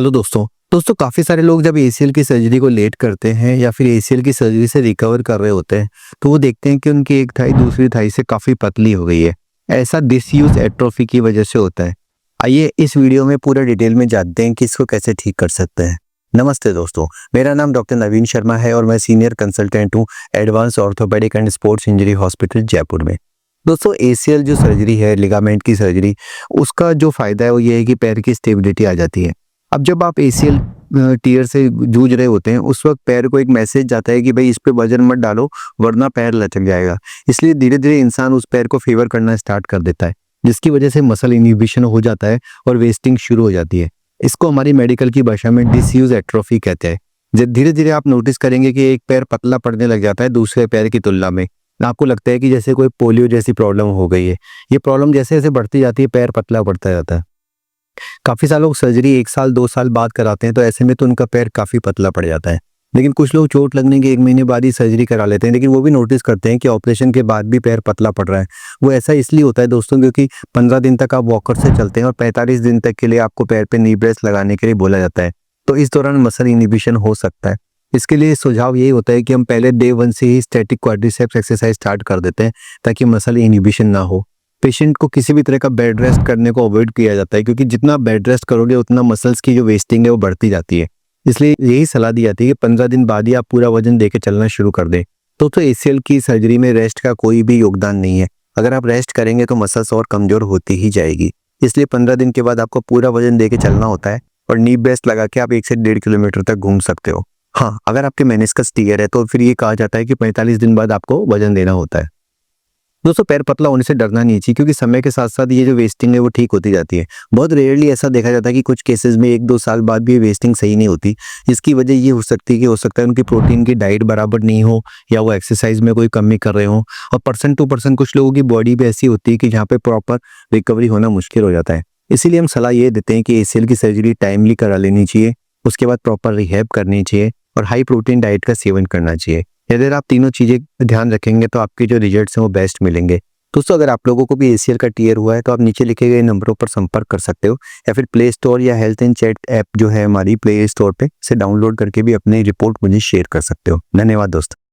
Hello दोस्तों काफ़ी सारे लोग जब एसीएल की सर्जरी को लेट करते हैं या फिर एसीएल की सर्जरी से रिकवर कर रहे होते हैं तो वो देखते हैं कि उनकी एक थाई दूसरी थाई से काफ़ी पतली हो गई है। ऐसा डिसयूज एट्रोफी की वजह से होता है। आइए इस वीडियो में पूरा डिटेल में जानते हैं कि इसको कैसे ठीक कर सकते हैं। नमस्ते दोस्तों, मेरा नाम डॉक्टर नवीन शर्मा है और मैं सीनियर कंसल्टेंट हूँ advance orthopaedic and sports injury hospital Jaipur में। दोस्तों एसीएल जो सर्जरी है, लिगामेंट की सर्जरी, उसका जो फायदा है वो ये है कि पैर की स्टेबिलिटी आ जाती है। अब जब आप एसीएल टियर से जूझ रहे होते हैं उस वक्त पैर को एक मैसेज जाता है कि भाई इस पे वजन मत डालो वरना पैर लचक जाएगा। इसलिए धीरे धीरे इंसान उस पैर को फेवर करना स्टार्ट कर देता है, जिसकी वजह से मसल इनहिबिशन हो जाता है और वेस्टिंग शुरू हो जाती है। इसको हमारी मेडिकल की भाषा में डिसयूज एट्रोफी कहते हैं। जब धीरे धीरे आप नोटिस करेंगे कि एक पैर पतला पड़ने लग जाता है दूसरे पैर की तुलना में, आपको लगता है कि जैसे कोई पोलियो जैसी प्रॉब्लम हो गई है। ये प्रॉब्लम जैसे जैसे बढ़ती जाती है पैर पतला पड़ता जाता है। काफ़ी सारे लोग सर्जरी 1 साल 2 साल बाद कराते हैं तो ऐसे में तो उनका पैर काफ़ी पतला पड़ जाता है। लेकिन कुछ लोग चोट लगने के 1 महीने बाद ही सर्जरी करा लेते हैं, लेकिन वो भी नोटिस करते हैं कि ऑपरेशन के बाद भी पैर पतला पड़ रहा है। वो ऐसा इसलिए होता है दोस्तों क्योंकि 15 दिन तक आप वॉकर से चलते हैं और 45 दिन तक के लिए आपको पैर पे नी ब्रेस लगाने के लिए बोला जाता है। तो इस दौरान मसल इनहिबिशन हो सकता है। इसके लिए सुझाव यही होता है कि हम पहले डे 1 से ही स्टैटिक क्वाड्रिसेप्स एक्सरसाइज स्टार्ट कर देते हैं ताकि मसल इनहिबिशन ना हो। पेशेंट को किसी भी तरह का बेड रेस्ट करने को अवॉइड किया जाता है क्योंकि जितना बेड रेस्ट करोगे उतना मसल्स की जो वेस्टिंग है वो बढ़ती जाती है। इसलिए यही सलाह दी जाती है कि 15 दिन बाद ही आप पूरा वजन देके चलना शुरू कर दें। तो एसीएल की सर्जरी में रेस्ट का कोई भी योगदान नहीं है। अगर आप रेस्ट करेंगे तो मसल्स और कमजोर होती ही जाएगी। इसलिए 15 दिन के बाद आपको पूरा वजन देके चलना होता है और नी ब्रेस्ट लगा के आप 1 से 1.5 किलोमीटर तक घूम सकते हो। हाँ, अगर आपके मेनिस्कस टियर है तो फिर ये कहा जाता है कि 45 दिन बाद आपको वजन देना होता है। दोस्तों पैर पतला होने से डरना नहीं चाहिए क्योंकि समय के साथ साथ ये जो वेस्टिंग है वो ठीक होती जाती है। बहुत रेयरली ऐसा देखा जाता है कि कुछ केसेस में 1-2 साल बाद भी वेस्टिंग सही नहीं होती। इसकी वजह ये हो सकती है कि हो सकता है उनकी प्रोटीन की डाइट बराबर नहीं हो या वो एक्सरसाइज में कोई कमी कर रहे हो। और पर्सन टू पर्सन कुछ लोगों की बॉडी भी ऐसी होती है कि जहाँ पे प्रॉपर रिकवरी होना मुश्किल हो जाता है। इसीलिए हम सलाह ये देते हैं कि एसीएल की सर्जरी टाइमली करा लेनी चाहिए, उसके बाद प्रॉपर रिहैब करनी चाहिए और हाई प्रोटीन डाइट का सेवन करना चाहिए। अगर आप तीनों चीजें ध्यान रखेंगे तो आपके जो रिजल्ट्स हैं वो बेस्ट मिलेंगे। दोस्तों अगर आप लोगों को भी एसीएल का टियर हुआ है तो आप नीचे लिखे गए नंबरों पर संपर्क कर सकते हो या फिर प्ले स्टोर या हेल्थ एंड चैट ऐप जो है हमारी प्ले स्टोर पे से डाउनलोड करके भी अपनी रिपोर्ट मुझे शेयर कर सकते हो। धन्यवाद दोस्तों।